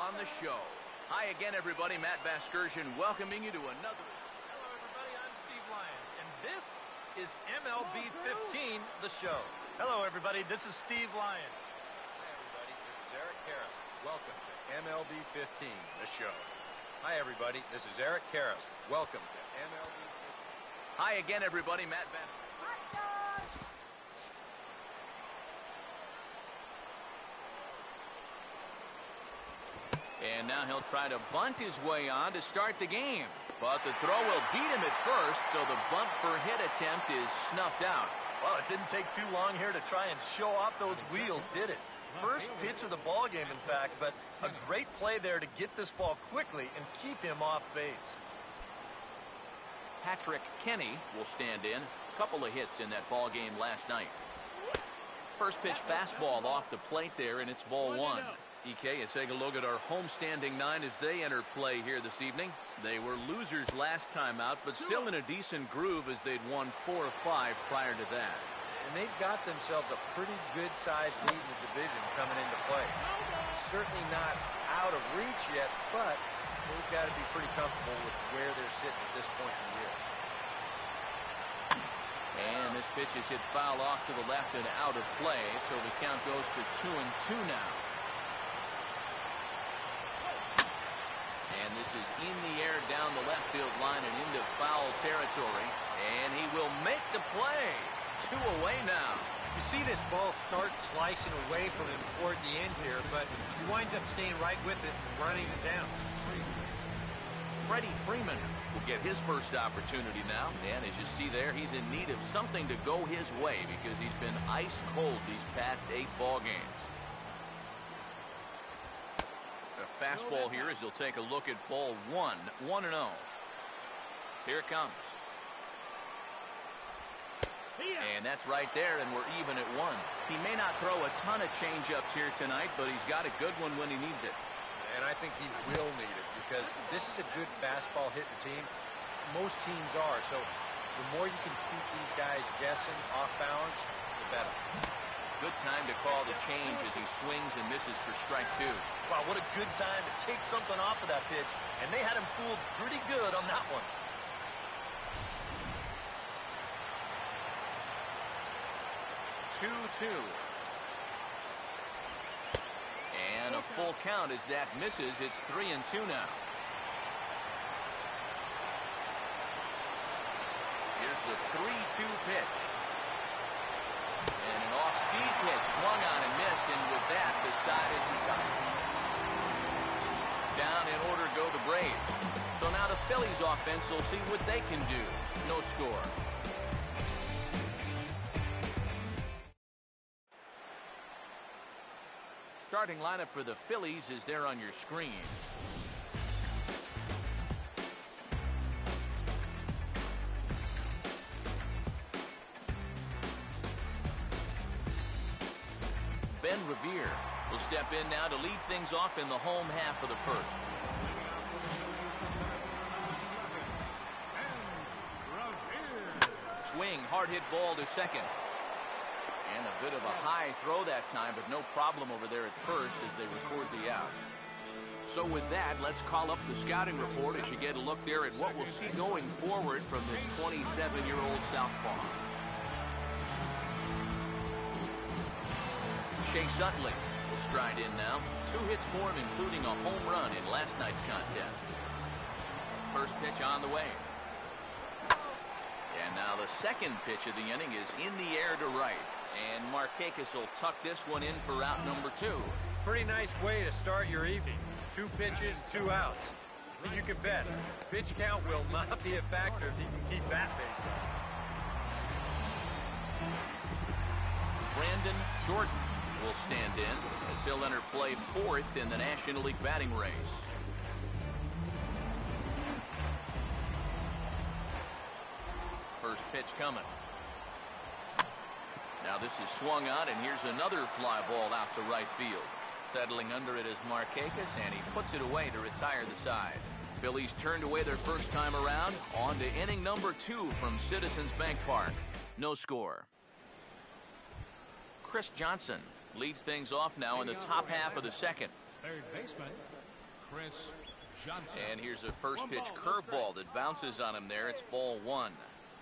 on the show. Hi again, everybody. Matt Vasgersian welcoming you to another. Hello, everybody. I'm Steve Lyons, and this is MLB 15, the show. Hello, everybody. This is Steve Lyons. Hi, everybody. This is Eric Karras. Welcome to MLB 15, the show. Hi, everybody. This is Eric Karras. Welcome to MLB 15. Hi again, everybody. Matt Vasgersian. And now he'll try to bunt his way on to start the game. But the throw will beat him at first, so the bunt for hit attempt is snuffed out. Well, it didn't take too long here to try and show off those wheels, did it? First pitch of the ball game, in fact, but a great play there to get this ball quickly and keep him off base. Patrick Kenny will stand in. Couple of hits in that ball game last night. First pitch fastball off the plate there, and it's ball one. EK, let's take a look at our homestanding nine as they enter play here this evening. They were losers last time out, but still in a decent groove as they'd won 4 or 5 prior to that. And they've got themselves a pretty good-sized lead in the division coming into play. Certainly not out of reach yet, but they've got to be pretty comfortable with where they're sitting at this point in the year. And this pitch is hit foul off to the left and out of play, so the count goes to 2-2 now. And this is in the air down the left field line and into foul territory. And he will make the play. 2 away now. You see this ball start slicing away from him toward the end here, but he winds up staying right with it and running it down. Freddie Freeman will get his first opportunity now. And as you see there, he's in need of something to go his way because he's been ice cold these past 8 ball games. A fastball here as he'll take a look at ball 1, 1-0. Here it comes. And that's right there, and we're even at 1. He may not throw a ton of changeups here tonight, but he's got a good one when he needs it. And I think he will need it because this is a good fastball hitting team. Most teams are, so the more you can keep these guys guessing off balance, the better. Good time to call the change as he swings and misses for strike 2. Wow, what a good time to take something off of that pitch, and they had him fooled pretty good on that one. Two. And a full count as that misses. It's 3-2 now. Here's the 3-2 pitch. And an off-speed pitch swung on and missed, and with that, the side is retired. Down in order go the Braves. So now the Phillies offense will see what they can do. No score. Starting lineup for the Phillies is there on your screen. Ben Revere will step in now to lead things off in the home half of the first. Swing, hard hit ball to second. And a bit of a high throw that time, but no problem over there at first as they record the out. So with that, let's call up the scouting report as you get a look there at what we'll see going forward from this 27-year-old southpaw. Chase Utley will stride in now. 2 hits for him, including a home run in last night's contest. First pitch on the way. And now the second pitch of the inning is in the air to right. And Markakis will tuck this one in for out number 2. Pretty nice way to start your evening. 2 pitches, 2 outs. You can bet pitch count will not be a factor if he can keep that base up. Brandon Jordan will stand in as he'll enter play 4th in the National League batting race. First pitch coming. Now this is swung on, and here's another fly ball out to right field. Settling under it is Markakis, and he puts it away to retire the side. Phillies turned away their first time around. On to inning number 2 from Citizens Bank Park. No score. Chris Johnson leads things off now in the top half of the second. Third baseman, Chris Johnson. And here's a first pitch curveball that bounces on him there. It's ball one.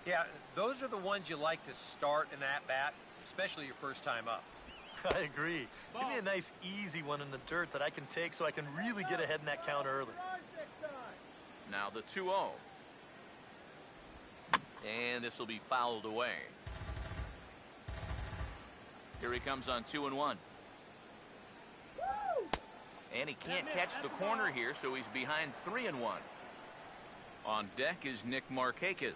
Yeah, those are the ones you like to start in that bat, especially your first time up. I agree. Give me a nice, easy one in the dirt that I can take so I can really get ahead in that count early. Now the 2-0. And this will be fouled away. Here he comes on 2-1. And he can't catch the corner here, so he's behind 3-1. On deck is Nick Markakis.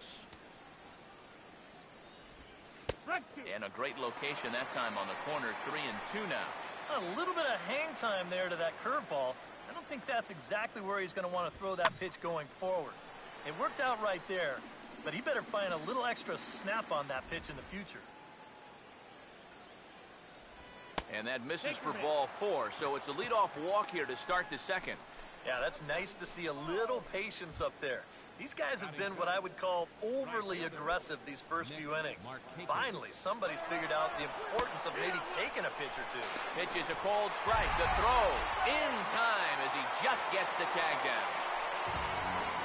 And a great location that time on the corner, 3-2 now. A little bit of hang time there to that curveball. I don't think that's exactly where he's going to want to throw that pitch going forward. It worked out right there, but he better find a little extra snap on that pitch in the future. And that misses for ball 4, so it's a leadoff walk here to start the second. Yeah, that's nice to see a little patience up there. These guys have been what I would call overly aggressive these first few innings. Finally, somebody's figured out the importance of maybe taking a pitch or two. Pitch is a cold strike. The throw in time as he just gets the tag down.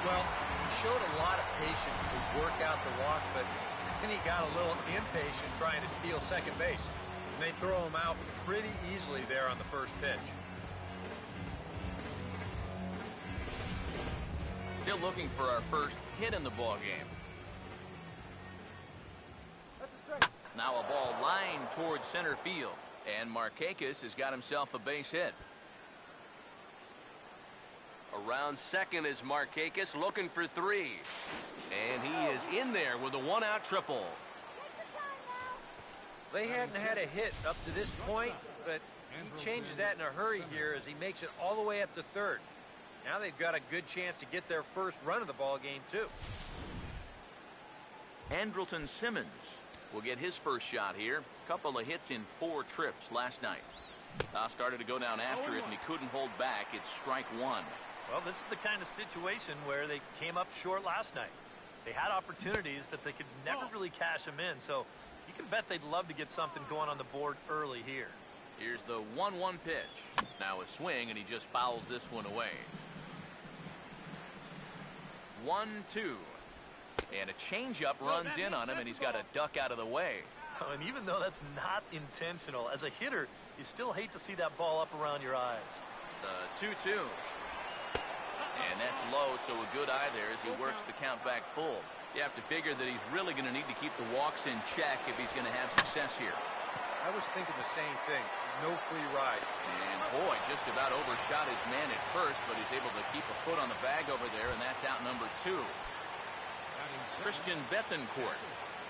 Well, he showed a lot of patience to work out the walk, but then he got a little impatient trying to steal second base. And they throw him out pretty easily there on the first pitch. Still looking for our first hit in the ball game. Now a ball lined towards center field, and Markakis has got himself a base hit. Around second is Markakis looking for 3, and he is in there with a 1-out triple. They hadn't had a hit up to this point, but he changes that in a hurry here as he makes it all the way up to third. Now they've got a good chance to get their first run of the ball game, too. Andrelton Simmons will get his first shot here. Couple of hits in 4 trips last night. Now started to go down after it, and he couldn't hold back. It's strike 1. Well, this is the kind of situation where they came up short last night. They had opportunities, but they could never really cash them in. So you can bet they'd love to get something going on the board early here. Here's the 1-1 pitch. Now a swing, and he just fouls this one away. 1-2. And a changeup runs in on him, and he's got to duck out of the way. Oh, and even though that's not intentional, as a hitter, you still hate to see that ball up around your eyes. The 2-2. And that's low, so a good eye there as he works the count back full. You have to figure that he's really going to need to keep the walks in check if he's going to have success here. I was thinking the same thing. No free ride. And boy, just about overshot his man at first, but he's able to keep a foot on the bag over there, and that's out number 2. Christian Bethancourt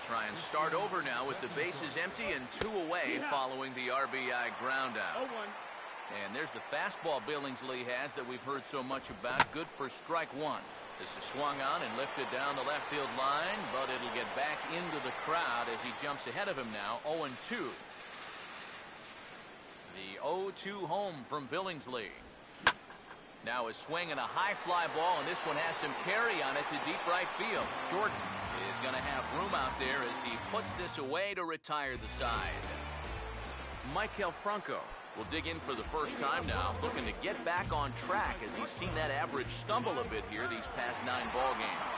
try and start over now with the bases empty and 2 away following the RBI ground out. And there's the fastball Billingsley has that we've heard so much about. Good for strike 1. This is swung on and lifted down the left field line, but it'll get back into the crowd as he jumps ahead of him now, 0-2. The 0-2 home from Billingsley. Now a swing and a high fly ball, and this one has some carry on it to deep right field. Jordan is going to have room out there as he puts this away to retire the side. Maikel Franco will dig in for the first time now, looking to get back on track as he's seen that average stumble a bit here these past 9 ball games.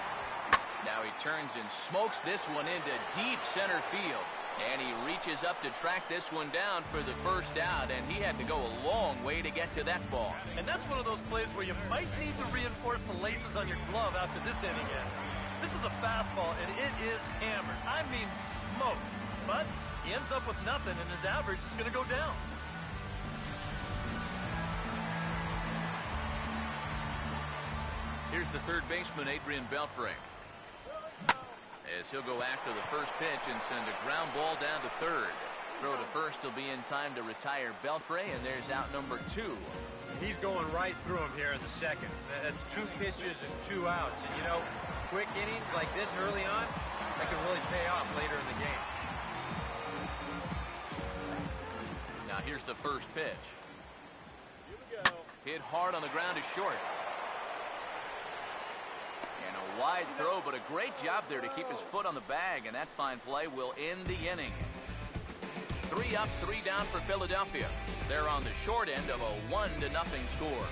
Now he turns and smokes this one into deep center field. And he reaches up to track this one down for the first out, and he had to go a long way to get to that ball. And that's one of those plays where you might need to reinforce the laces on your glove after this inning ends. This is a fastball, and it is hammered. I mean smoked. But he ends up with nothing, and his average is going to go down. Here's the third baseman, Adrian Beltre, as he'll go after the first pitch and send a ground ball down to third. Throw to first will be in time to retire Beltre, and there's out number 2. He's going right through him here in the second. That's 2 pitches and 2 outs. And, you know, quick innings like this early on, that can really pay off later in the game. Now here's the first pitch. Here we go. Hit hard on the ground is short. And a wide throw, but a great job there to keep his foot on the bag, and that fine play will end the inning. 3 up, 3 down for Philadelphia. They're on the short end of a 1-0 score.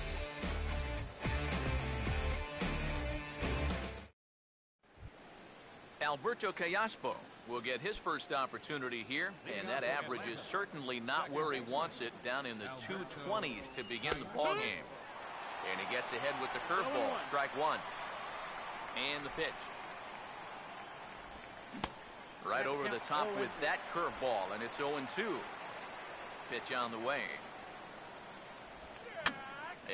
Alberto Callaspo will get his first opportunity here, and that average is certainly not where he wants it, down in the 220s to begin the ball game. And he gets ahead with the curveball, strike one. And the pitch. Right over the top with that curveball, and it's 0-2. Pitch on the way.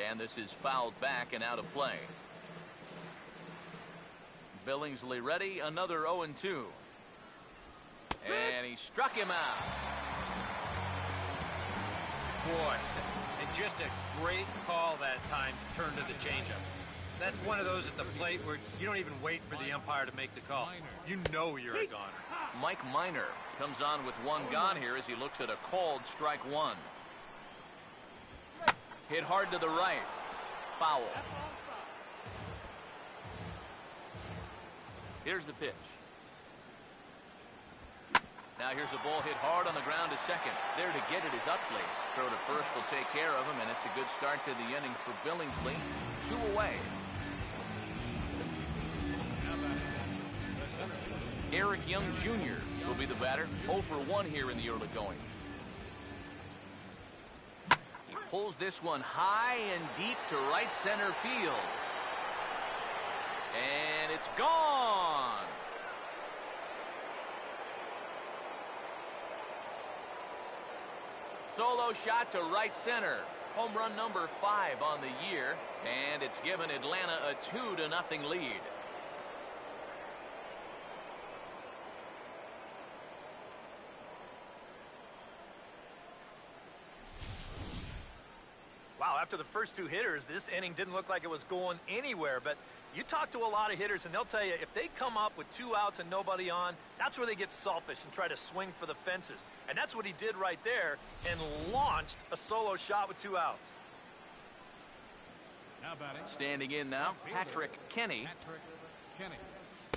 And this is fouled back and out of play. Billingsley ready, another 0-2. And he struck him out. Boy, and just a great call that time to turn to the changeup. That's one of those at the plate where you don't even wait for the umpire to make the call. You know you're a goner. Mike Minor comes on with one gone here as he looks at a called strike one. Hit hard to the right. Foul. Here's the pitch. Now here's a ball hit hard on the ground to second. There to get it is Utley. Throw to first will take care of him, and it's a good start to the inning for Billingsley. 2 away. Eric Young Jr. will be the batter. 0 for 1 here in the early going. He pulls this one high and deep to right center field. And it's gone. Solo shot to right center. Home run number 5 on the year. And it's given Atlanta a 2-0 lead. Wow, after the first 2 hitters, this inning didn't look like it was going anywhere. But you talk to a lot of hitters, and they'll tell you if they come up with 2 outs and nobody on, that's where they get selfish and try to swing for the fences. And that's what he did right there, and launched a solo shot with 2 outs. Standing in now, Patrick Kenny.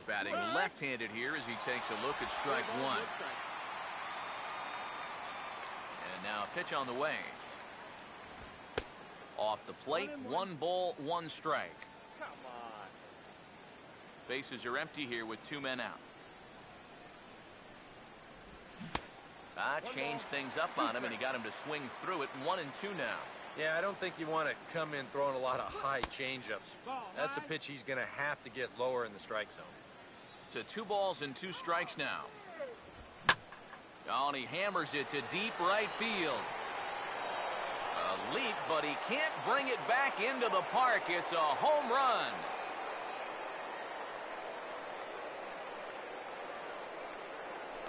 Batting left-handed here as he takes a look at strike one. And now a pitch on the way. Off the plate, 1 ball, 1 strike. Come on. Bases are empty here with 2 men out. Changed things up on him, and he got him to swing through it. 1-2 now. Yeah, I don't think you want to come in throwing a lot of high changeups. That's a pitch he's going to have to get lower in the strike zone. To 2 balls and 2 strikes now. Oh, and he hammers it to deep right field. A leap, but he can't bring it back into the park. It's a home run.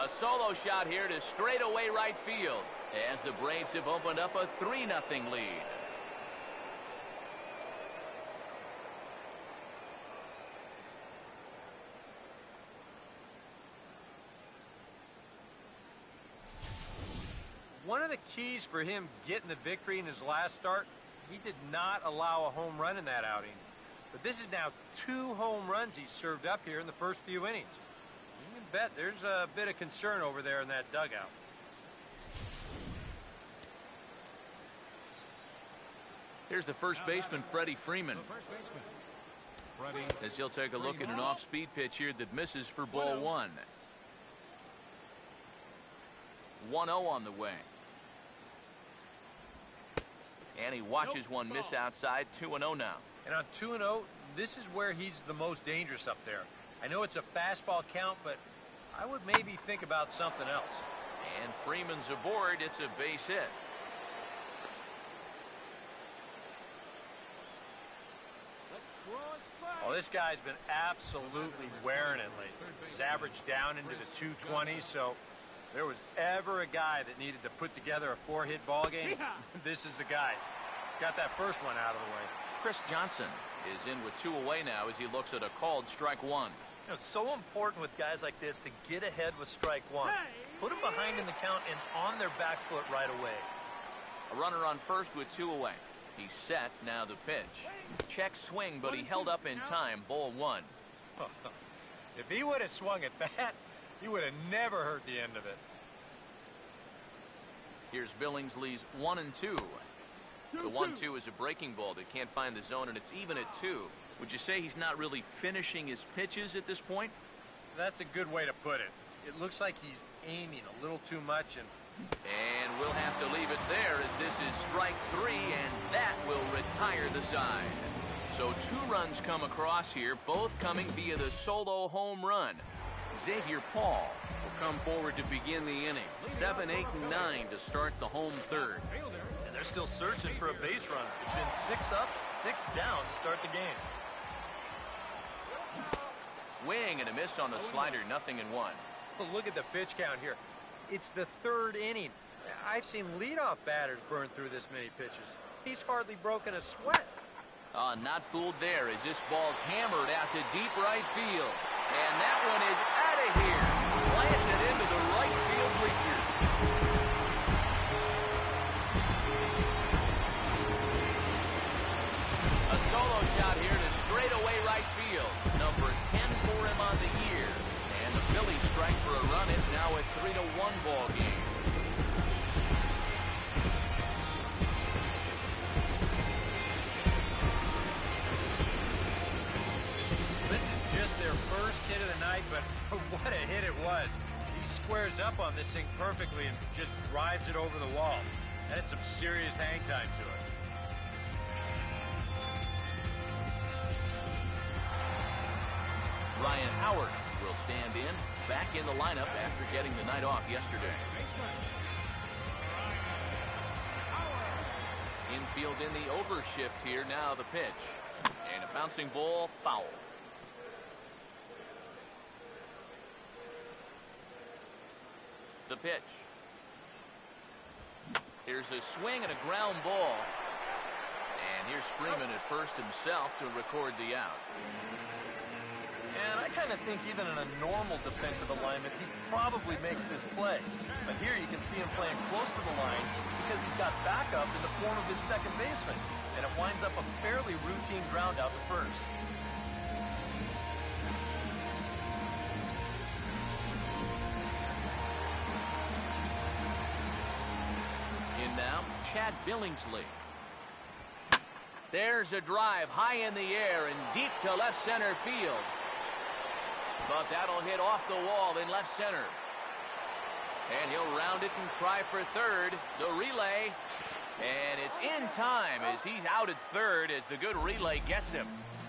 A solo shot here to straightaway right field as the Braves have opened up a 3-0 lead. One of the keys for him getting the victory in his last start, he did not allow a home run in that outing. But this is now 2 home runs he's served up here in the first few innings. You can bet there's a bit of concern over there in that dugout. Here's the first baseman, Freddie Freeman, as he'll take a look at an off-speed pitch here that misses for ball 1. 1-0 on the way. And he watches one miss outside. 2-0 now. And on 2-0, this is where he's the most dangerous up there. I know it's a fastball count, but I would maybe think about something else. And Freeman's aboard. It's a base hit. Well, this guy's been absolutely wearing it lately. He's averaged down into the 220s, so if there was ever a guy that needed to put together a 4-hit ball game, this is the guy. Got that first one out of the way. Chris Johnson is in with 2 away now as he looks at a called strike 1. You know, it's so important with guys like this to get ahead with strike 1. Put them behind in the count and on their back foot right away. A runner on first with 2 away. He's set. Now the pitch. Check swing, but he held up in time. Ball 1. If he would have swung at that, he would have never heard the end of it. Here's Billingsley's 1-2. The 1-2 is a breaking ball that can't find the zone, and it's even at 2. Would you say he's not really finishing his pitches at this point? That's a good way to put it. It looks like he's aiming a little too much, and we'll have to leave it there as this is strike 3, and that will retire the side. So 2 runs come across here, both coming via the solo home run. Xavier Paul will come forward to begin the inning. 7, 8, and 9 to start the home third. And they're still searching for a base runner. It's been 6 up, 6 down to start the game. Swing and a miss on the slider, 0-1. Well, look at the pitch count here. It's the 3rd inning. I've seen leadoff batters burn through this many pitches. He's hardly broken a sweat. Not fooled there as this ball's hammered out to deep right field. And that one is out of here. Planted into the right field bleachers. A solo shot here to straightaway right field. Number 10 for him on the year. And the Phillies strike for a run. It's now a 3-1 ball game. their first hit of the night, but what a hit it was. He squares up on this thing perfectly and just drives it over the wall. That's some serious hang time to it. Ryan Howard will stand in, back in the lineup after getting the night off yesterday. Infield in the overshift here. Now the pitch. And a bouncing ball, foul. The pitch. Here's a swing and a ground ball. And here's Freeman at first himself to record the out. And I kind of think even in a normal defensive alignment, he probably makes this play. But here you can see him playing close to the line because he's got backup in the form of his second baseman. And it winds up a fairly routine ground out to first. In now, Chad Billingsley. There's a drive high in the air and deep to left center field. But that'll hit off the wall in left center. And he'll round it and try for third. The relay. And it's in time as he's out at third as the good relay gets him.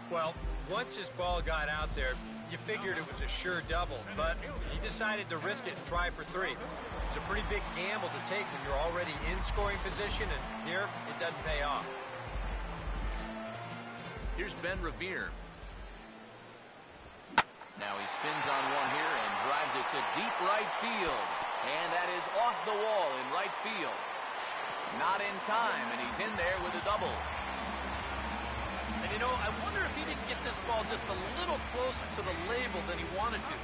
Well, once his ball got out there, you figured it was a sure double. But he decided to risk it and try for three. It's a pretty big gamble to take when you're already in scoring position. And here, it doesn't pay off. Here's Ben Revere. Now he spins on one here and drives it to deep right field. And that is off the wall in right field. Not in time, and he's in there with a double. And you know, I wonder if he didn't get this ball just a little closer to the label than he wanted to.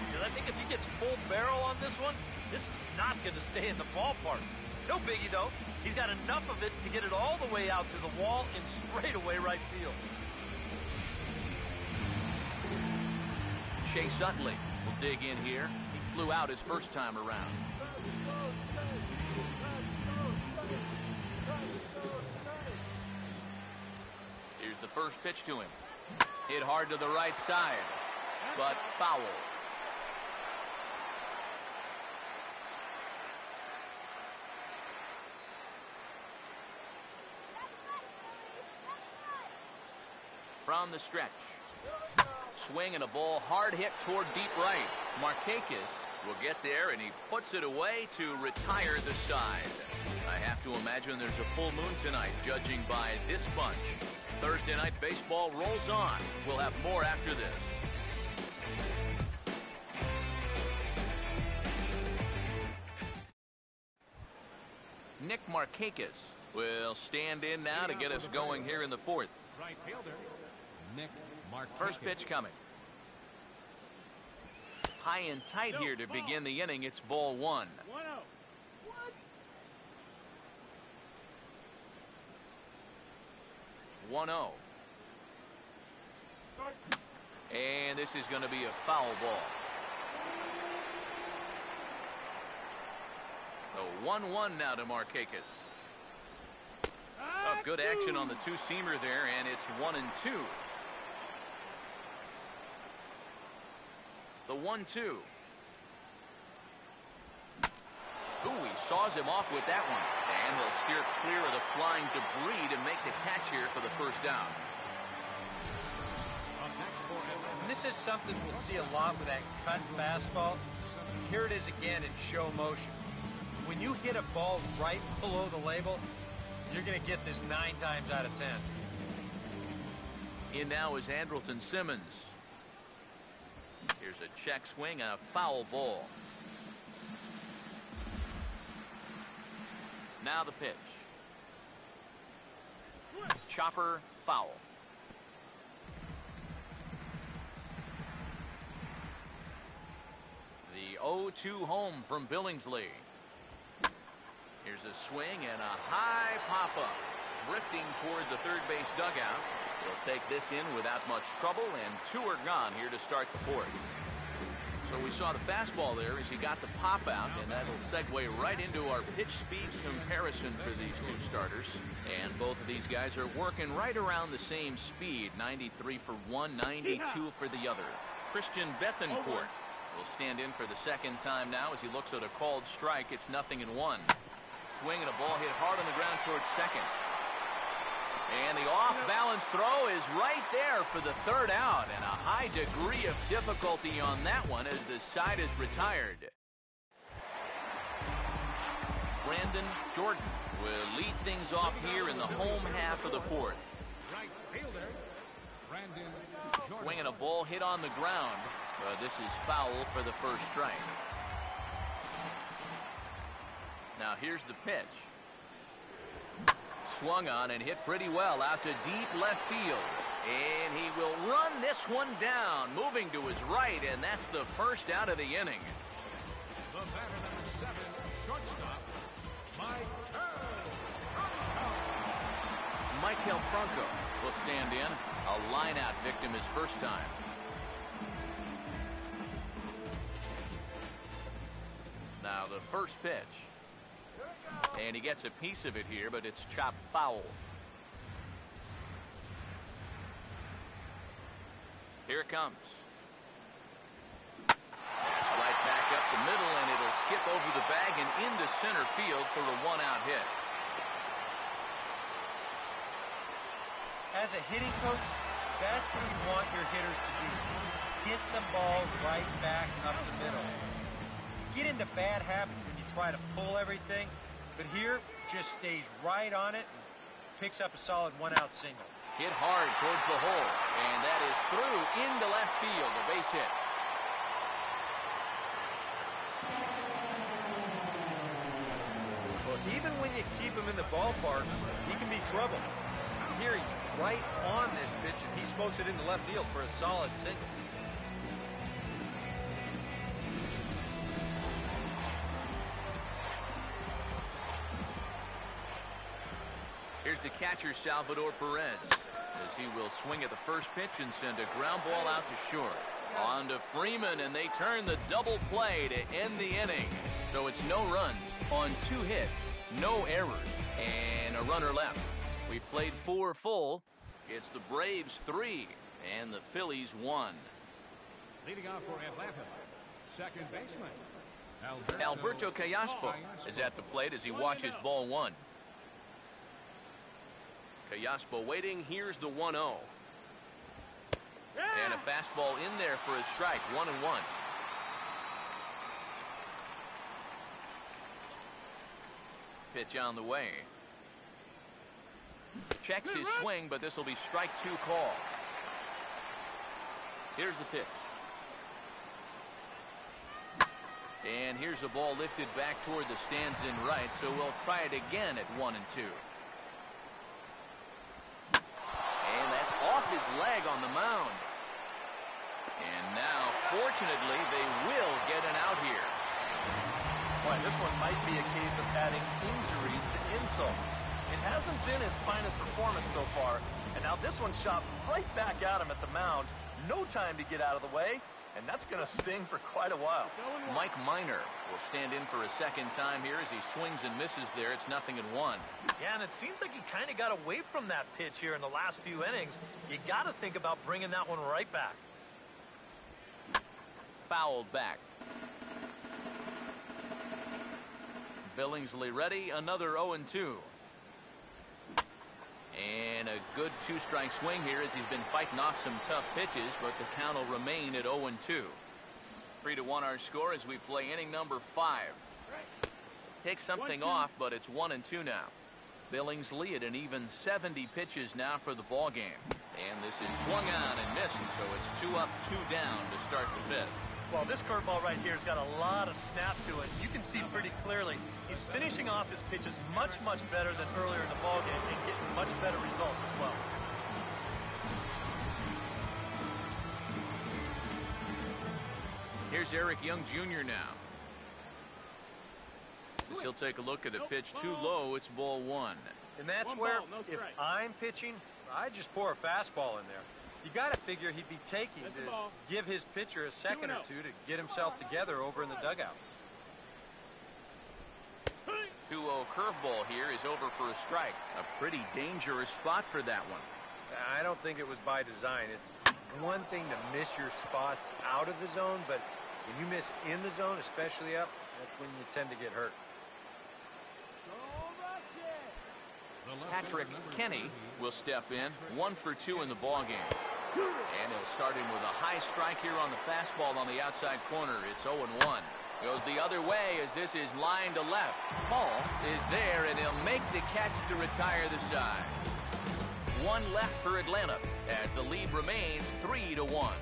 Because I think if he gets full barrel on this one, this is not going to stay in the ballpark. No biggie, though. He's got enough of it to get it all the way out to the wall and straightaway right field. Chase Utley will dig in here. He flew out his first time around. Here's the first pitch to him. Hit hard to the right side, but foul. From the stretch. Swing and a ball hard hit toward deep right. Markakis will get there, and he puts it away to retire the side. I have to imagine there's a full moon tonight, judging by this bunch. Thursday night baseball rolls on. We'll have more after this. Nick Markakis will stand in now to get us going here in the fourth. Right fielder, Nick Markakis. First pitch coming. High and tight here to begin the inning. It's ball one. 1-0. And this is going to be a foul ball. So 1-1 now to Markakis. Oh, good action on the two-seamer there, and it's 1-2. The 1-2. Ooh, he saws him off with that one. And he'll steer clear of the flying debris to make the catch here for the first down. And this is something we'll see a lot with that cut fastball. Here it is again in show motion. When you hit a ball right below the label, you're going to get this 9 times out of 10. In now is Andrelton Simmons. Here's a check swing and a foul ball. Now the pitch. Chopper, foul. The 0-2 home from Billingsley. Here's a swing and a high pop-up. Drifting toward the third base dugout. He'll take this in without much trouble, and 2 are gone here to start the 4th. So we saw the fastball there as he got the pop out, and that'll segue right into our pitch speed comparison for these 2 starters. And both of these guys are working right around the same speed. 93 for one, 92 for the other. Christian Bethancourt will stand in for the second time now as he looks at a called strike. It's 0-1. Swing and a ball hit hard on the ground towards second. And the off-balance throw is right there for the 3rd out, and a high degree of difficulty on that one as the side is retired. Brandon Jordan will lead things off here in the home half of the 4th. Right fielder, Brandon Jordan. Swinging a ball hit on the ground. This is foul for the first strike. Now here's the pitch. Swung on and hit pretty well out to deep left field. And he will run this one down, moving to his right, and that's the first out of the inning. The batter, number 7, shortstop, Michael Franco will stand in. A line-out victim his first time. Now the first pitch. And he gets a piece of it here, but it's chopped foul. Here it comes. It's right back up the middle, and it'll skip over the bag and into center field for a 1-out hit. As a hitting coach, that's what you want your hitters to do. Hit the ball right back up the middle. Get into bad habits when you try to pull everything, but here just stays right on it and picks up a solid 1-out single. Hit hard towards the hole, and that is through into left field, a base hit. Well, even when you keep him in the ballpark, he can be trouble. Here he's right on this pitch, and he smokes it into left field for a solid single. Here's the catcher, Salvador Perez, as he will swing at the first pitch and send a ground ball out to short. On to Freeman, and they turn the double play to end the inning. So it's no runs on 2 hits, no errors, and a runner left. We played 4 full. It's the Braves 3 and the Phillies 1. leading off for Atlanta, second baseman, Alberto Callaspo is at the plate as he watches ball 1. Callaspo waiting. Here's the 1-0. And a fastball in there for a strike. 1-1. Pitch on the way. Checks his swing, but this will be strike 2 call. Here's the pitch. And here's a ball lifted back toward the stands in right, so we'll try it again at 1-2. And that's off his leg on the mound. And now, fortunately, they will get an out here. Boy, this one might be a case of adding injury to insult. It hasn't been his finest performance so far, and now this one shot right back at him at the mound. No time to get out of the way. and that's going to sting for quite a while. Mike Minor will stand in for a second time here as he swings and misses there. It's 0-1. Yeah, and it seems like he kind of got away from that pitch here in the last few innings. You got to think about bringing that one right back. Fouled back. Billingsley ready, another 0-2. And a good two-strike swing here as he's been fighting off some tough pitches, but the count will remain at 0-2. 3-1 our score as we play inning number 5. Takes something off, but it's 1-2 now. Billingsley at an even 70 pitches now for the ball game. And this is swung on and missed, so it's 2 up, 2 down to start the 5th. Well, this curveball right here has got a lot of snap to it. You can see pretty clearly he's finishing off his pitches much, much better than earlier in the ballgame and getting much better results as well. Here's Eric Young Jr. now. As he'll take a look at a pitch too low. It's ball 1. And that's where, if I'm pitching, I just pour a fastball in there. You got to figure he'd be taking to give his pitcher a second or two to get himself together over in the dugout. 2-0 curveball here is over for a strike. A pretty dangerous spot for that one. I don't think it was by design. It's one thing to miss your spots out of the zone, but when you miss in the zone, especially up, that's when you tend to get hurt. Patrick Kenny will step in, 1 for 2 in the ball game. And he'll start in with a high strike here on the fastball on the outside corner. It's 0-1. Goes the other way as this is line to left. Paul is there, and he'll make the catch to retire the side. 1 left for Atlanta as the lead remains 3-1.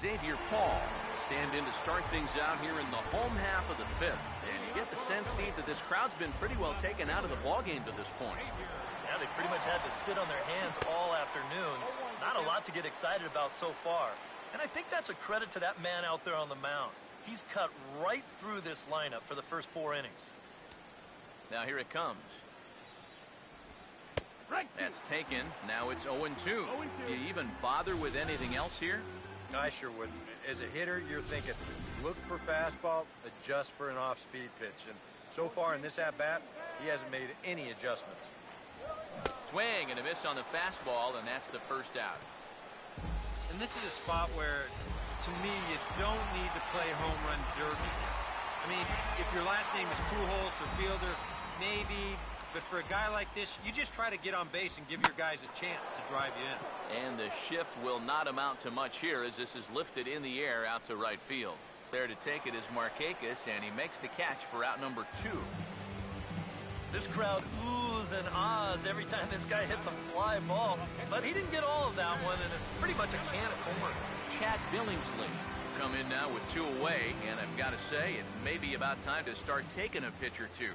Xavier Paul stand in to start things out here in the home half of the 5th. And you get the sense, Steve, that this crowd's been pretty well taken out of the ballgame to this point. Yeah, they pretty much had to sit on their hands all afternoon. Not a lot to get excited about so far. And I think that's a credit to that man out there on the mound. He's cut right through this lineup for the first 4 innings. Now here it comes. That's taken. Now it's 0-2. Do you even bother with anything else here? I sure wouldn't. As a hitter, you're thinking, look for fastball, adjust for an off-speed pitch. And so far in this at-bat, he hasn't made any adjustments. Swing and a miss on the fastball, and that's the first out. And this is a spot where, to me, you don't need to play home run derby. I mean, if your last name is Pujols or Fielder, maybe. But for a guy like this, you just try to get on base and give your guys a chance to drive you in. And the shift will not amount to much here as this is lifted in the air out to right field. There to take it is Markakis, and he makes the catch for out number 2. This crowd oohs and ahs every time this guy hits a fly ball. But he didn't get all of that one, and it's pretty much a can of corn. Chad Billingsley come in now with 2 away, and I've got to say it may be about time to start taking a pitch or 2.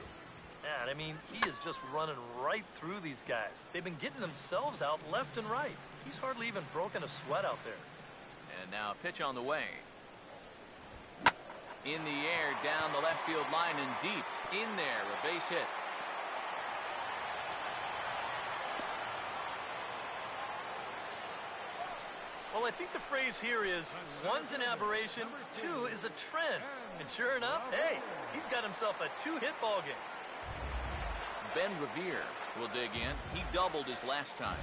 Yeah, I mean, he is just running right through these guys. They've been getting themselves out left and right. He's hardly even broken a sweat out there. And now a pitch on the way. In the air, down the left field line and deep. In there, a base hit. Well, I think the phrase here is, 1's an aberration, 2 is a trend. And sure enough, hey, he's got himself a 2-hit ball game. Ben Revere will dig in. He doubled his last time.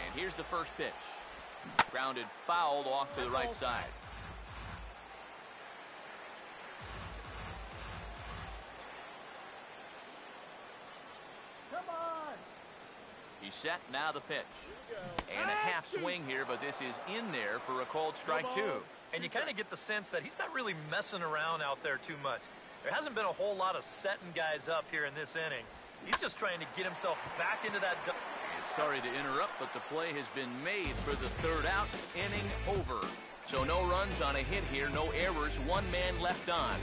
And here's the first pitch. Grounded fouled off to the right side. He's set, now the pitch. And a half swing here, but this is in there for a called strike 2. And you kind of get the sense that he's not really messing around out there too much. There hasn't been a whole lot of setting guys up here in this inning. He's just trying to get himself back into that. And sorry to interrupt, but the play has been made for the 3rd out. Inning over. So no runs on a hit here, no errors, 1 man left on.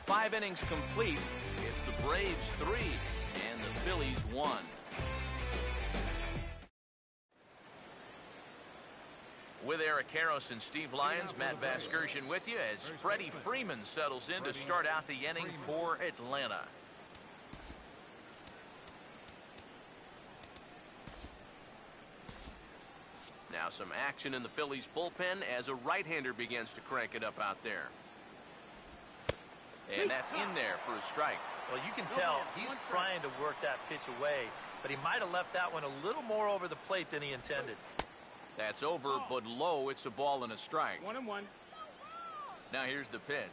5 innings complete. It's the Braves 3 and the Phillies 1. Eric Harris and Steve Lyons, Matt Vasgersian with you as Freddie Freeman settles in to start out the inning for Atlanta. Now some action in the Phillies bullpen as a right-hander begins to crank it up out there. And that's in there for a strike. Well, you can tell he's trying to work that pitch away, but he might have left that one a little more over the plate than he intended. That's over, but low. It's a ball and a strike. 1-1. Now here's the pitch.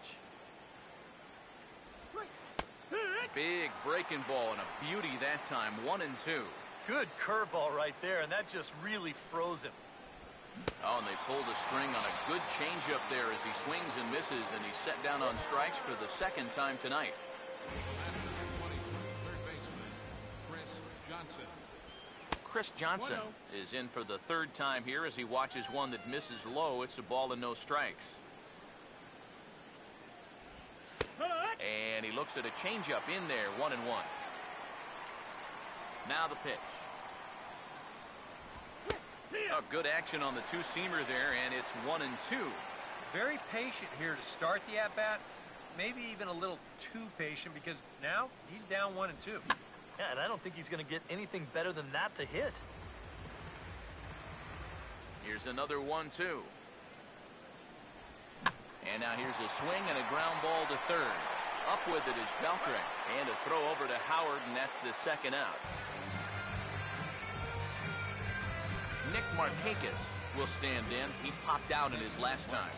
Big breaking ball and a beauty that time. 1-2. Good curveball right there, and that just really froze him. Oh, and they pulled the string on a good changeup there as he swings and misses, and he's set down on strikes for the second time tonight. Third baseman, Chris Johnson is in for the third time here as he watches one that misses low. It's a ball and no strikes. And he looks at a changeup in there. 1-1. Now the pitch. Oh, good action on the two-seamer there, and it's 1-2. Very patient here to start the at-bat. Maybe even a little too patient because now he's down 1-2. Yeah, and I don't think he's going to get anything better than that to hit. Here's another 1-2. And now here's a swing and a ground ball to third. Up with it is Beltre. And a throw over to Howard, and that's the second out. Nick Markakis will stand in. He popped out in his last time.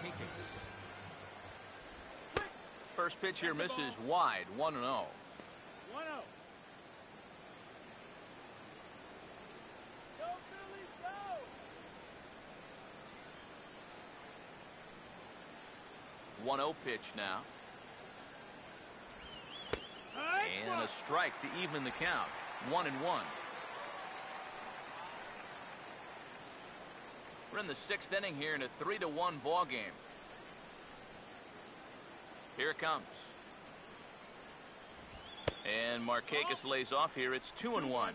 First pitch here misses wide. 1-0. 1-0. Go, 1-0 pitch now. And a strike to even the count. 1-1. We're in the sixth inning here in a 3-1 ball game. Here it comes. And Markakis lays off here. It's 2-1.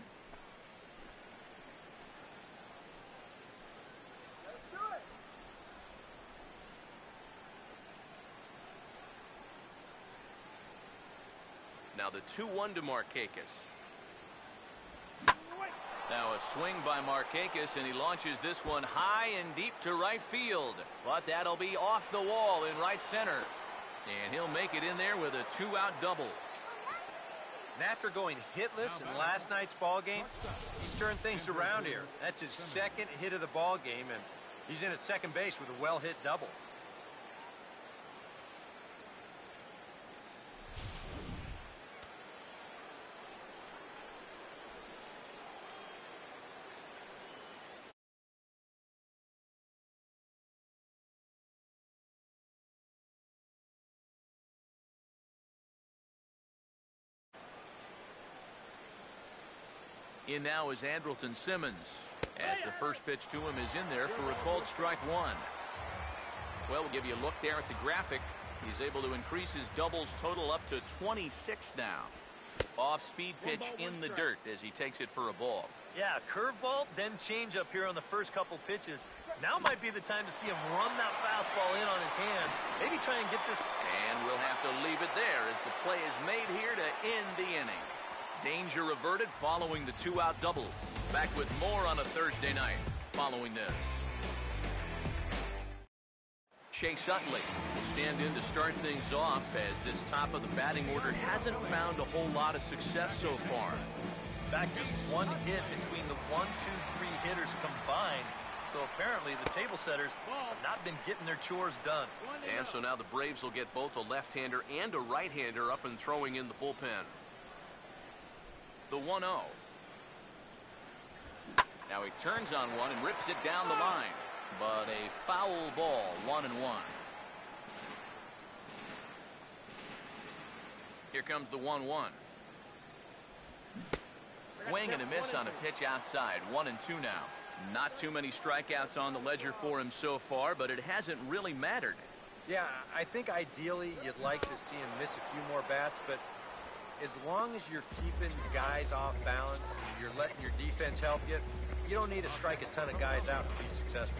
Now the 2-1 to Markakis. Now a swing by Markakis, and he launches this one high and deep to right field. But that'll be off the wall in right center. And he'll make it in there with a two-out double. And after going hitless in last night's ball game, he's turned things around here. That's his second hit of the ball game, and he's in at second base with a well-hit double. In now is Andrelton Simmons, as the first pitch to him is in there for a called strike one. Well, we'll give you a look there at the graphic. He's able to increase his doubles total up to 26 now. Off-speed pitch in the dirt as he takes it for a ball. Yeah, curveball, then change up here on the first couple pitches. Now might be the time to see him run that fastball in on his hand. Maybe try and get this. And we'll have to leave it there as the play is made here to end the inning. Danger averted following the two-out double. Back with more on a Thursday night following this. Chase Utley will stand in to start things off as this top of the batting order hasn't found a whole lot of success so far. In fact, just one hit between the 1, 2, 3 hitters combined. So apparently the table setters have not been getting their chores done. And so now the Braves will get both a left-hander and a right-hander up and throwing in the bullpen. The 1-0. Now he turns on one and rips it down the line. But a foul ball, 1-1. Here comes the 1-1. Swing and a miss on a pitch outside. 1-2 now. Not too many strikeouts on the ledger for him so far, but it hasn't really mattered. Yeah, I think ideally you'd like to see him miss a few more bats, but as long as you're keeping guys off balance, you're letting your defense help you, you don't need to strike a ton of guys out to be successful.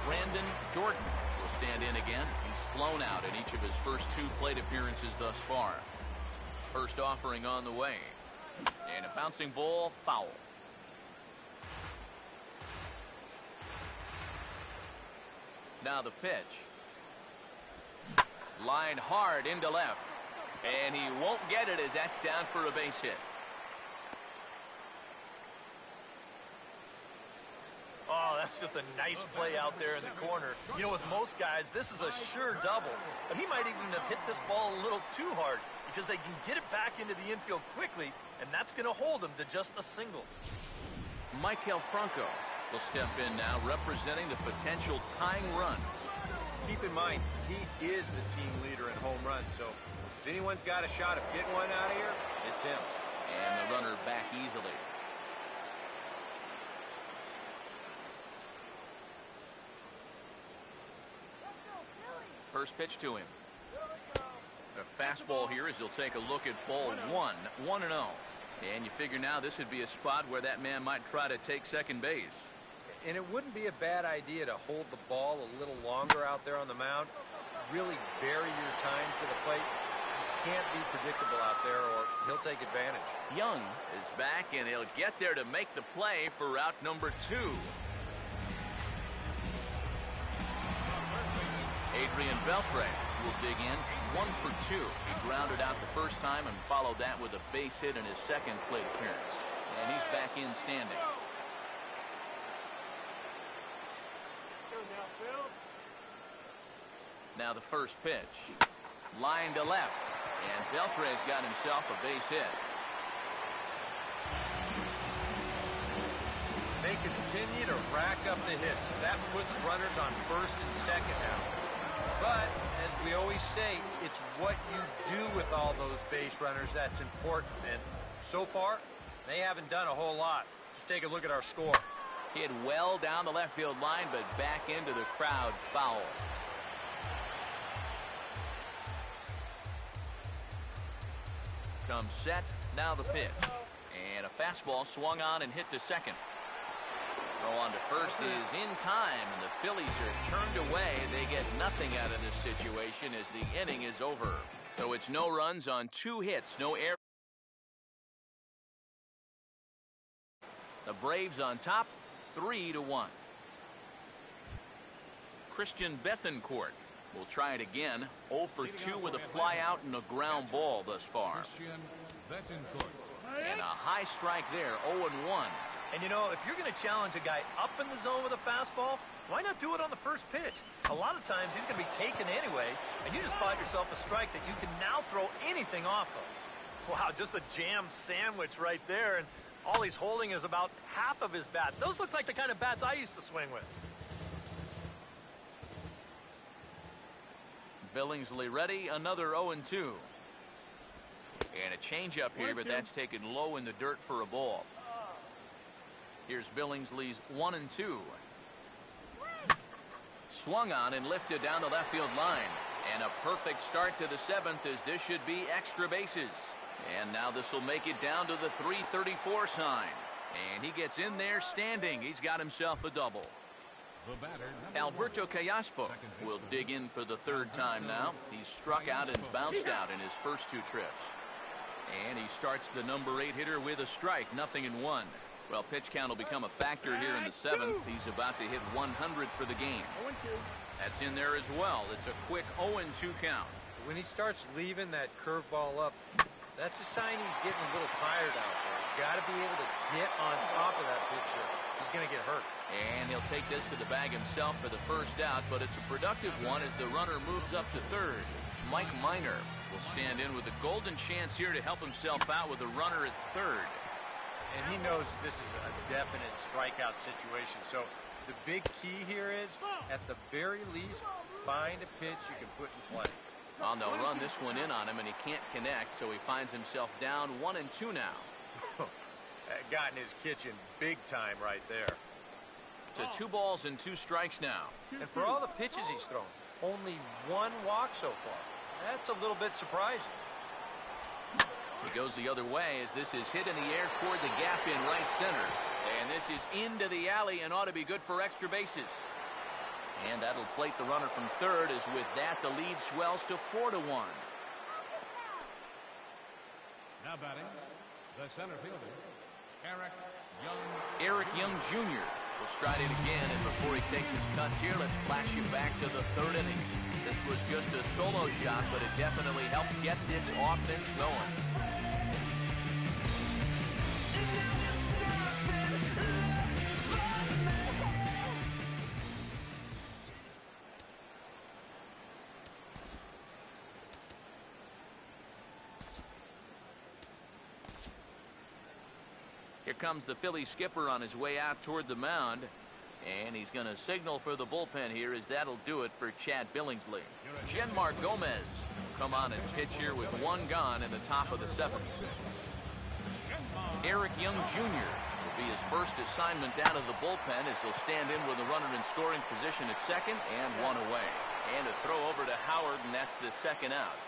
Brandon Jordan will stand in again. He's flown out in each of his first 2 plate appearances thus far. First offering on the way. And a bouncing ball, foul. Now the pitch. Line hard into left. And he won't get it as that's down for a base hit. Oh, that's just a nice play out there in the corner. You know, with most guys, this is a sure double. But he might even have hit this ball a little too hard because they can get it back into the infield quickly, and that's going to hold him to just a single. Michael Franco will step in now, representing the potential tying run. Keep in mind, he is the team leader in home runs, so if anyone's got a shot of getting one out of here, it's him. And the runner back easily. First pitch to him. A fastball here as he'll take a look at ball 1, 1-0. And you figure now this would be a spot where that man might try to take second base. And it wouldn't be a bad idea to hold the ball a little longer out there on the mound. Really vary your time to the plate. You can't be predictable out there or he'll take advantage. Young is back and he'll get there to make the play for route number 2. Adrian Beltre will dig in, 1 for 2. He grounded out the first time and followed that with a base hit in his second plate appearance. And he's back in standing. Now the first pitch. Line to left. And Beltre's got himself a base hit. They continue to rack up the hits. That puts runners on first and second now. But, as we always say, it's what you do with all those base runners that's important. And so far, they haven't done a whole lot. Just take a look at our score. Hit well down the left field line, but back into the crowd, foul. Comes set, now the pitch. And a fastball swung on and hit to second. Throw on to first is in time, and the Phillies are turned away. They get nothing out of this situation as the inning is over. So it's no runs on 2 hits, no errors. The Braves on top, 3-1. Christian Bethancourt will try it again. 0 for 2 with a fly out and a ground ball thus far. And a high strike there, 0-1. And you know, if you're going to challenge a guy up in the zone with a fastball, why not do it on the first pitch? A lot of times he's going to be taken anyway, and you just bought yourself a strike that you can now throw anything off of. Wow, just a jam sandwich right there, and all he's holding is about half of his bat. Those look like the kind of bats I used to swing with. Billingsley ready, another 0-2. And a changeup here, but that's taken low in the dirt for a ball. Here's Billingsley's 1-2. Swung on and lifted down the left field line. And a perfect start to the 7th as this should be extra bases. And now this will make it down to the 334 sign. And he gets in there standing. He's got himself a double. Alberto Callaspo will dig in for the 3rd time now. He's struck out and bounced out in his first 2 trips. And he starts the number 8 hitter with a strike, 0-1. Well, pitch count will become a factor here in the 7th. He's about to hit 100 for the game. That's in there as well. It's a quick 0-2 count. When he starts leaving that curveball up, that's a sign he's getting a little tired out there. He's got to be able to get on top of that pitcher. He's going to get hurt. And he'll take this to the bag himself for the first out, but it's a productive one as the runner moves up to 3rd. Mike Minor will stand in with a golden chance here to help himself out with a runner at 3rd. And he knows this is a definite strikeout situation. So the big key here is, at the very least, find a pitch you can put in play. Well, they'll run this one in on him, and he can't connect, so he finds himself down 1-2 now. Got in his kitchen big time right there. To 2 balls and 2 strikes now. And for all the pitches he's thrown, only 1 walk so far. That's a little bit surprising. He goes the other way as this is hit in the air toward the gap in right center. And this is into the alley and ought to be good for extra bases. And that'll plate the runner from third, as with that the lead swells to 4-1. Now batting, the center fielder, Eric Young. Eric Young Jr. will stride it again, and before he takes his cuts here, let's flash you back to the third inning. This was just a solo shot, but it definitely helped get this offense going. Here comes the Phillies skipper on his way out toward the mound. And he's going to signal for the bullpen here, as that'll do it for Chad Billingsley. Genmar Gomez will come on and pitch here with one gone in the top of the seventh. Eric Young Jr. will be his first assignment out of the bullpen, as he'll stand in with a runner in scoring position at second and one away. And a throw over to Howard, and that's the second out.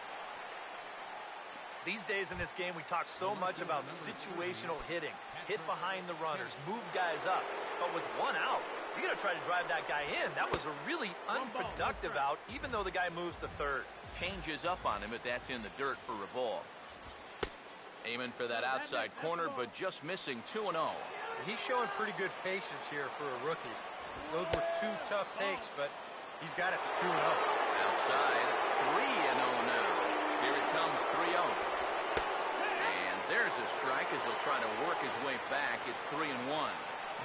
These days in this game, we talk so much about situational hitting. Hit behind the runners, move guys up. But with one out, you got to try to drive that guy in. That was a really unproductive out, even though the guy moves to third. Changes up on him, but that's in the dirt for a ball. Aiming for that outside corner, but just missing 2-0. He's showing pretty good patience here for a rookie. Those were two tough takes, but he's got it to 2-0. Outside, 3-0 now. Here it comes, 3-0. And there's a strike as he'll try to work his way back. It's 3-1.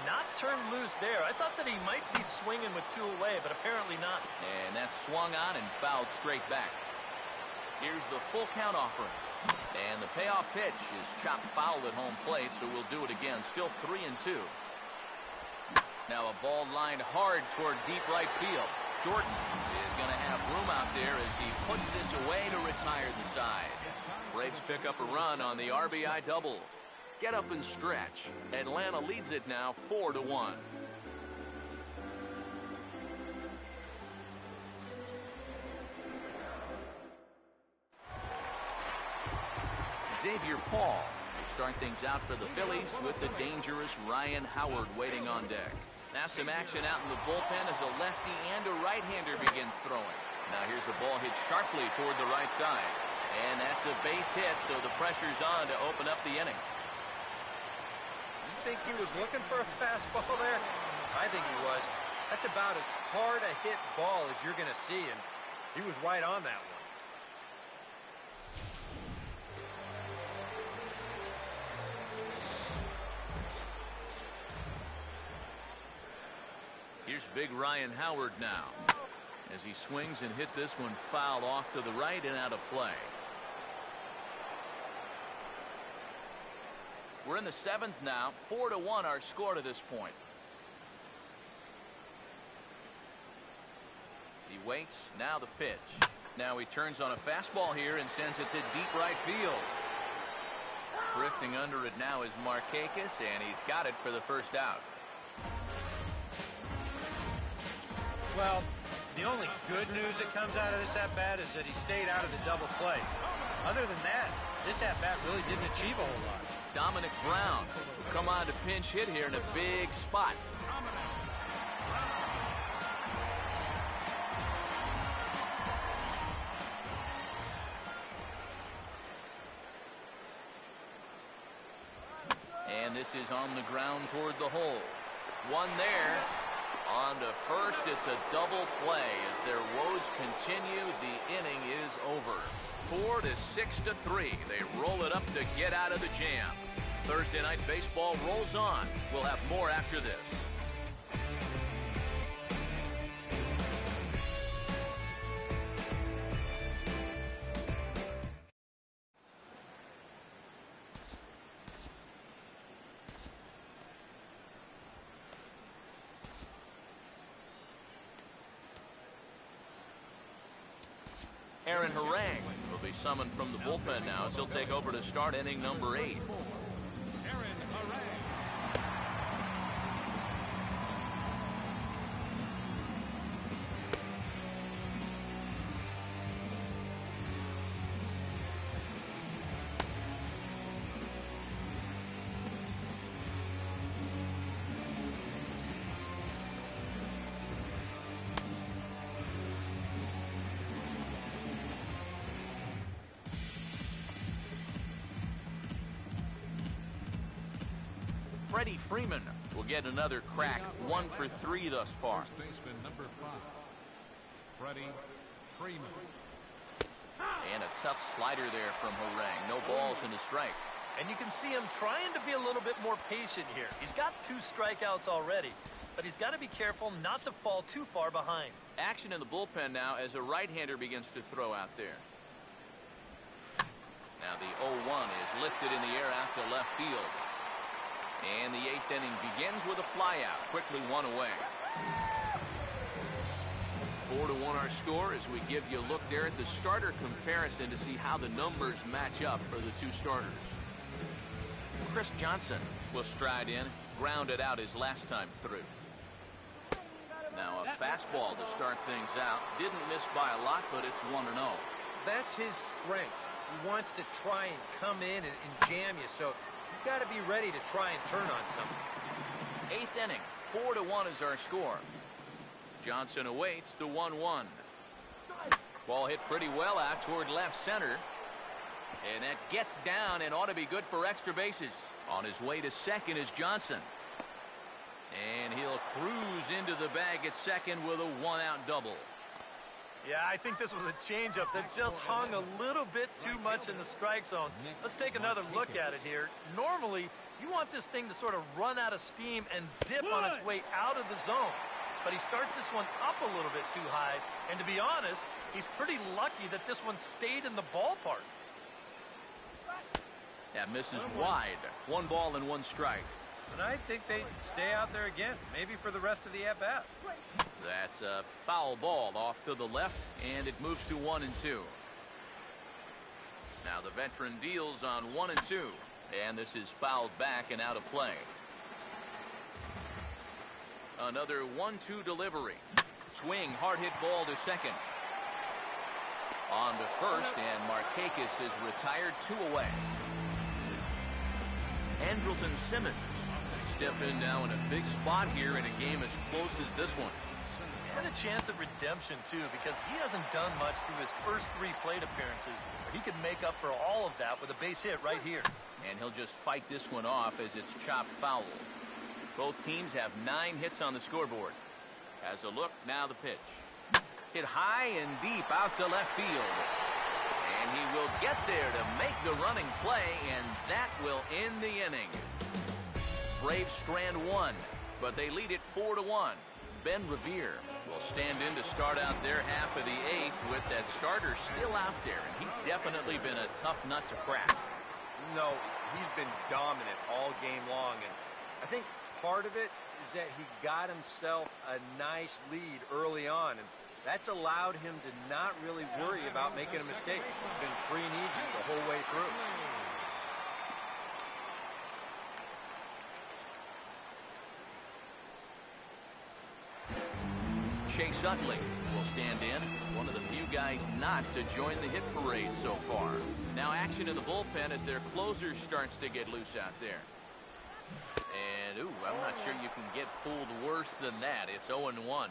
Not turned loose there. I thought that he might be swinging with two away, but apparently not. And that's swung on and fouled straight back. Here's the full count offering. And the payoff pitch is chopped foul at home plate, so we'll do it again. Still 3-2. Now a ball lined hard toward deep right field. Jordan is going to have room out there as he puts this away to retire the side. Braves pick up a run on the RBI double. Get up and stretch. Atlanta leads it now 4-1. Xavier Paul will start things out for the Phillies with the dangerous Ryan Howard waiting on deck. Now some action out in the bullpen as a lefty and a right-hander begins throwing. Now here's the ball hit sharply toward the right side. And that's a base hit, so the pressure's on to open up the inning. You think he was looking for a fastball there? I think he was. That's about as hard a hit ball as you're going to see, and he was right on that one. Here's big Ryan Howard now, as he swings and hits this one foul off to the right and out of play. We're in the seventh now. 4-1 our score to this point. He waits. Now the pitch. Now he turns on a fastball here and sends it to deep right field. Drifting under it now is Markakis, and he's got it for the first out. Well, the only good news that comes out of this at-bat is that he stayed out of the double play. Other than that, this at-bat really didn't achieve a whole lot. Dominic Brown will come on to pinch hit here in a big spot. And this is on the ground toward the hole. One there. On to first, it's a double play as their woes continue. The inning is over. 4-6-3. They roll it up to get out of the jam. Thursday Night Baseball rolls on. We'll have more after this. Aaron Harang will be summoned from the bullpen now as he'll take over to start inning number 8. Freddie Freeman will get another crack. 1 for 3 thus far. First baseman number 5, Freddie Freeman. And a tough slider there from Harang. No balls and a strike. And you can see him trying to be a little bit more patient here. He's got 2 strikeouts already, but he's got to be careful not to fall too far behind. Action in the bullpen now as a right-hander begins to throw out there. Now the 0-1 is lifted in the air out to left field. And the 8th inning begins with a flyout. Quickly 1 away. 4-1 our score as we give you a look there at the starter comparison to see how the numbers match up for the 2 starters. Chris Johnson will stride in, grounded out his last time through. Now a fastball to start things out. Didn't miss by a lot, but it's 1-0. That's his strength. He wants to try and come in and jam you, so you've got to be ready to try and turn on something. 8th inning, 4-1 is our score. Johnson awaits the 1-1. Ball hit pretty well out toward left center. And that gets down and ought to be good for extra bases. On his way to second is Johnson. And he'll cruise into the bag at second with a 1-out double. Yeah, I think this was a changeup that just hung a little bit too much in the strike zone. Let's take another look at it here. Normally, you want this thing to sort of run out of steam and dip on its way out of the zone. But he starts this one up a little bit too high. And to be honest, he's pretty lucky that this one stayed in the ballpark. That misses wide. 1 ball and 1 strike. And I think they stay out there again, maybe for the rest of the at-bat. That's a foul ball off to the left, and it moves to 1-2. Now the veteran deals on 1-2, and this is fouled back and out of play. Another 1-2 delivery. Swing, hard hit ball to second. On to first, and Markakis is retired 2 away. Andrelton Simmons step in now in a big spot here in a game as close as this one. And a chance at redemption, too, because he hasn't done much through his first 3 plate appearances. But he could make up for all of that with a base hit right here. And he'll just fight this one off as it's chopped foul. Both teams have 9 hits on the scoreboard. As a look, now the pitch. Hit high and deep out to left field. And he will get there to make the running play, and that will end the inning. Braves strand 1, but they lead it 4-1. Ben Revere will stand in to start out their half of the 8th with that starter still out there, and he's definitely been a tough nut to crack. No, he's been dominant all game long, and I think part of it is that he got himself a nice lead early on, and that's allowed him to not really worry about making a mistake. It's been free and easy the whole way through. Chase Utley will stand in, one of the few guys not to join the hit parade so far. Now action in the bullpen as their closer starts to get loose out there. And, I'm not sure you can get fooled worse than that. It's 0-1.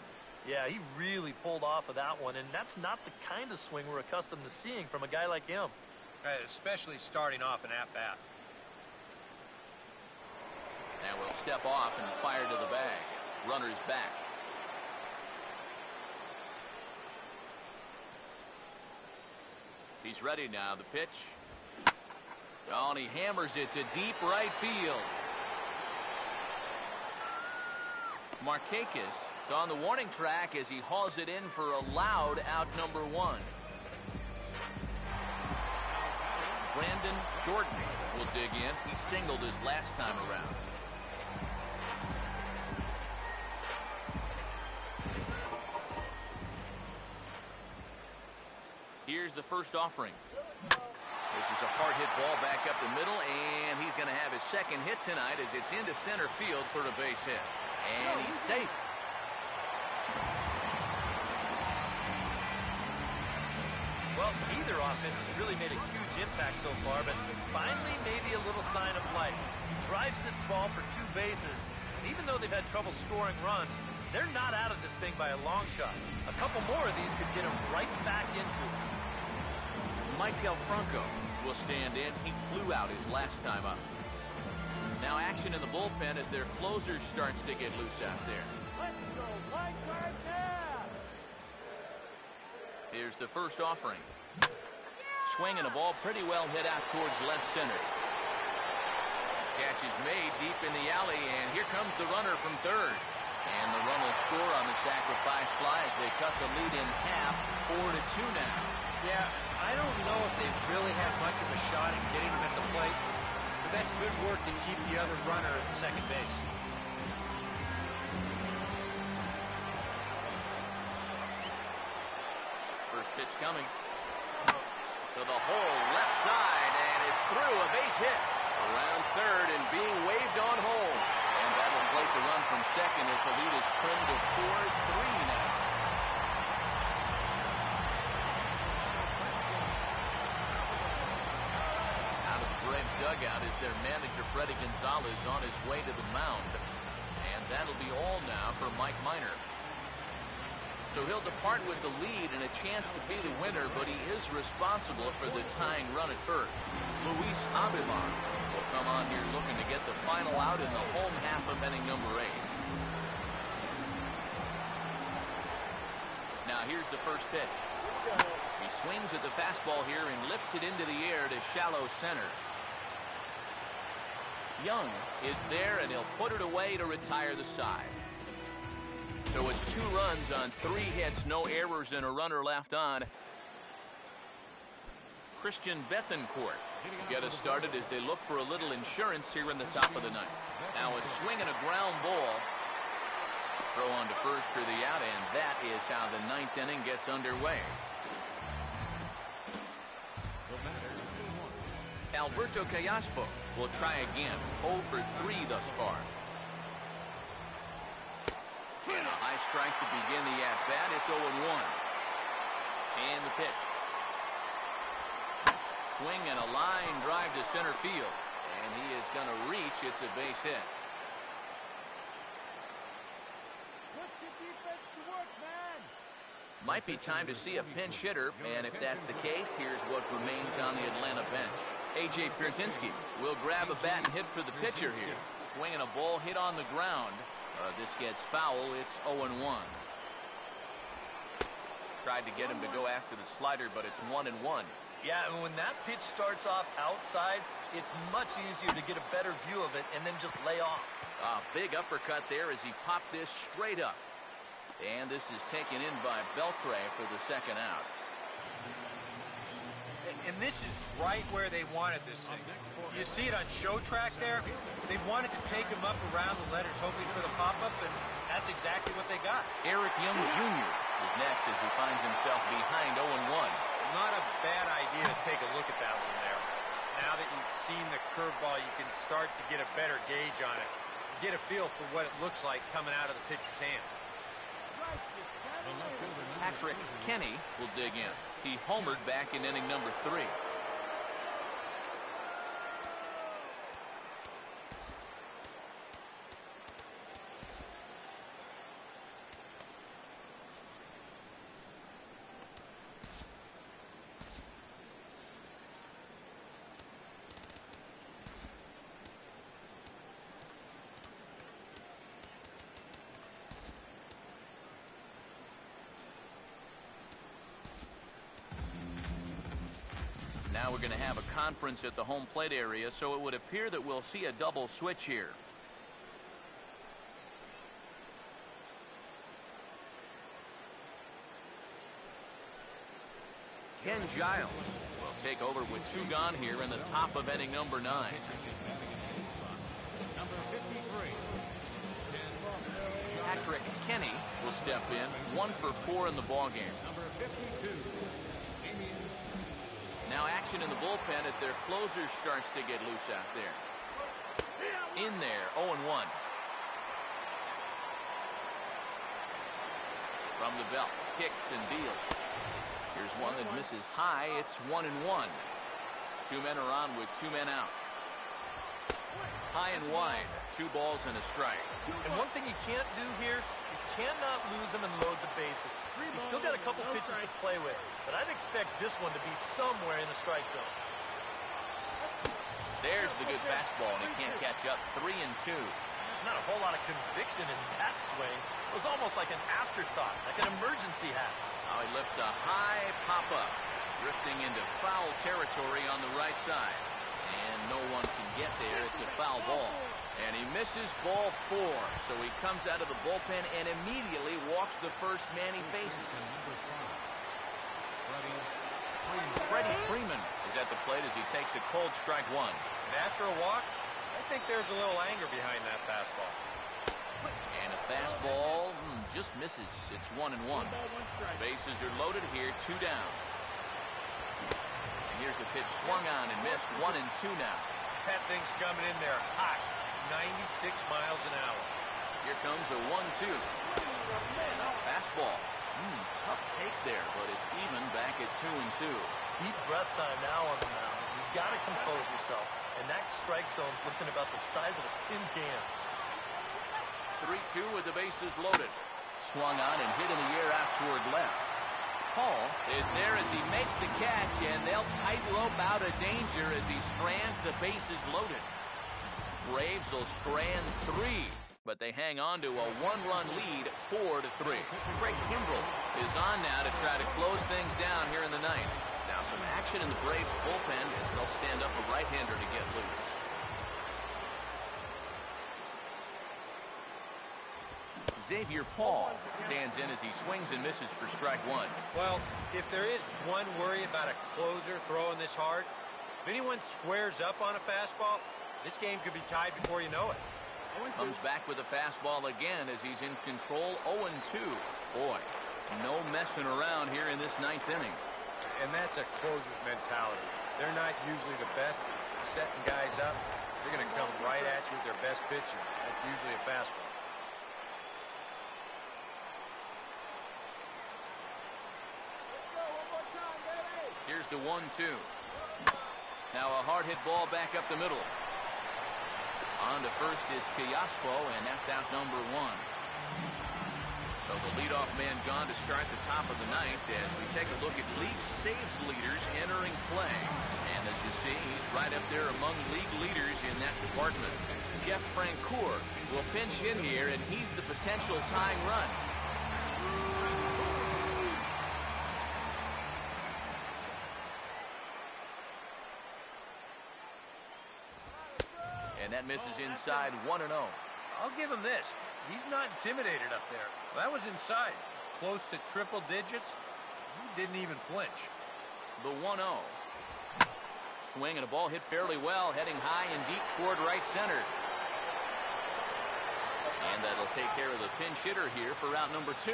Yeah, he really pulled off of that one, and that's not the kind of swing we're accustomed to seeing from a guy like him. Right, especially starting off an at-bat. Now we'll step off and fire to the bag. Runner's back. He's ready now. The pitch. Oh, and he hammers it to deep right field. Markakis is on the warning track as he hauls it in for a loud out number 1. Brandon Jordan will dig in. He singled his last time around. Here's the first offering. This is a hard hit ball back up the middle, and he's going to have his second hit tonight as it's into center field for a base hit. And he's safe. Well, neither offense has really made a huge impact so far, but finally maybe a little sign of life. He drives this ball for 2 bases, and even though they've had trouble scoring runs, they're not out of this thing by a long shot. A couple more of these could get them right back into it. Mike Franco will stand in. He flew out his last time up. Now action in the bullpen as their closer starts to get loose out there. Let's go, line drive now. Here's the first offering. Swinging a ball pretty well hit out towards left center. Catch is made deep in the alley, and here comes the runner from third. And the run will score on the sacrifice fly as they cut the lead in half, 4-2 now. Yeah, I don't know if they really have much of a shot at getting him at the plate, but that's good work to keep the other runner at second base. First pitch coming. To the hole, left side, and it's through, a base hit. Around third and being waved on home. And that'll plate the run from second as the lead is trimmed to 4-3 now. Out of the Braves dugout is their manager, Freddie Gonzalez, on his way to the mound. And that'll be all now for Mike Minor. So he'll depart with the lead and a chance to be the winner, but he is responsible for the tying run at first. Luis Avilar will come on here looking to get the final out in the home half of inning number 8. Now here's the first pitch. He swings at the fastball here and lifts it into the air to shallow center. Young is there, and he'll put it away to retire the side. So it's 2 runs on 3 hits, no errors, and a runner left on. Christian Bethancourt get us started as they look for a little insurance here in the top of the ninth. Now a swing and a ground ball. Throw on to first for the out, and that is how the 9th inning gets underway. Alberto Callaspo will try again. 0 for 3 thus far. And a high strike to begin the at-bat. It's 0-1. And the pitch. Swing and a line drive to center field. And he is going to reach. It's a base hit. Put the defense to work, man. Might be time to see a pinch hitter. And if that's the case, here's what remains on the Atlanta bench. A.J. Pierzynski will grab a bat and hit for the pitcher here. Swinging a ball hit on the ground. This gets foul. It's 0-1. Tried to get him to go after the slider, but it's 1-1. Yeah, and when that pitch starts off outside, it's much easier to get a better view of it and then just lay off. A big uppercut there as he popped this straight up. And this is taken in by Beltre for the second out. And this is right where they wanted this thing. You see it on show track there? They wanted to take him up around the letters, hoping for the pop-up, and that's exactly what they got. Eric Young Jr. is next as he finds himself behind 0-1. Not a bad idea to take a look at that one there. Now that you've seen the curveball, you can start to get a better gauge on it. Get a feel for what it looks like coming out of the pitcher's hand. Patrick Kenny will dig in. He homered back in inning number 3. Now we're going to have a conference at the home plate area, so it would appear that we'll see a double switch here. Ken Giles will take over with 2 gone here in the top of inning number 9. Number 53. Patrick Kenny will step in, 1 for 4 in the ballgame. Number 52. Now action in the bullpen as their closer starts to get loose out there. In there, 0-1. From the belt, kicks and deals. Here's one that misses high. It's 1-1. 2 men are on with 2 men out. High and wide, 2 balls and a strike. And one thing you can't do here, you cannot lose them and load the bases. He's still got a couple pitches to play with, but I'd expect this one to be somewhere in the strike zone. There's the good fastball, and he can't catch up. 3-2. There's not a whole lot of conviction in that swing. It was almost like an afterthought, like an emergency hat. Now he lifts a high pop-up, drifting into foul territory on the right side. And no one can get there. It's a foul ball. And he misses ball 4. So he comes out of the bullpen and immediately walks the first man he faces. Freddie Freeman is at the plate as he takes a cold strike 1. And after a walk, I think there's a little anger behind that fastball. And a fastball just misses. It's 1-1. Bases are loaded here, 2 down. And here's a pitch swung on and missed. 1-2 now. That thing's coming in there hot, 96 miles an hour. Here comes a 1-2. And a fastball. Tough take there, but it's even back at 2-2. Deep breath time now on the mound. You've got to compose yourself. And that strike zone's looking about the size of a tin can. 3-2 with the bases loaded. Swung on and hit in the air out toward left. Paul is there as he makes the catch, and they'll tightrope out of danger as he strands the bases loaded. Braves will strand 3, but they hang on to a 1-run lead, 4-3. Craig Kimbrell is on now to try to close things down here in the ninth. Now some action in the Braves bullpen as they'll stand up a right-hander to get loose. Xavier Paul stands in as he swings and misses for strike 1. Well, if there is one worry about a closer throwing this hard, if anyone squares up on a fastball, this game could be tied before you know it. Comes back with a fastball again as he's in control. 0-2. Boy, no messing around here in this ninth inning. And that's a closer's mentality. They're not usually the best at setting guys up. They're going to come right at you with their best pitcher. That's usually a fastball. Here's the 1-2. Now a hard hit ball back up the middle. On to first is Kiaspo, and that's out number 1. So the leadoff man gone to start the top of the ninth as we take a look at league saves leaders entering play. And as you see, he's right up there among league leaders in that department. Jeff Francoeur will pinch hit here, and he's the potential tying run. And that misses inside. 1-0. I'll give him this. He's not intimidated up there. That was inside. Close to triple digits. He didn't even flinch. The 1-0. Swing and a ball hit fairly well, heading high and deep toward right center. And that'll take care of the pinch hitter here for route number 2.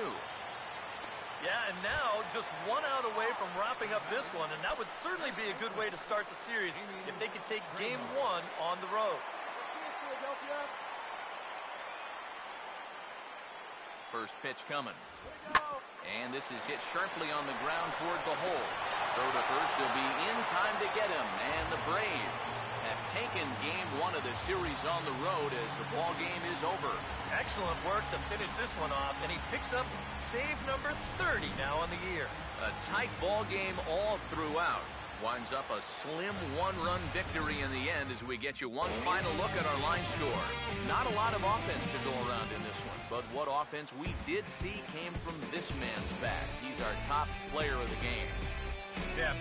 Yeah, and now just 1 out away from wrapping up this one, and that would certainly be a good way to start the series if they could take game 1 on the road. First pitch coming. And this is hit sharply on the ground toward the hole. Throw to first will be in time to get him. And the Braves have taken game 1 of the series on the road as the ball game is over. Excellent work to finish this one off, and he picks up save number 30 now on the year. A tight ball game all throughout. Winds up a slim 1-run victory in the end as we get you one final look at our line score. Not a lot of offense to go around in this one, but what offense we did see came from this man's bat. He's our top player of the game. Yeah,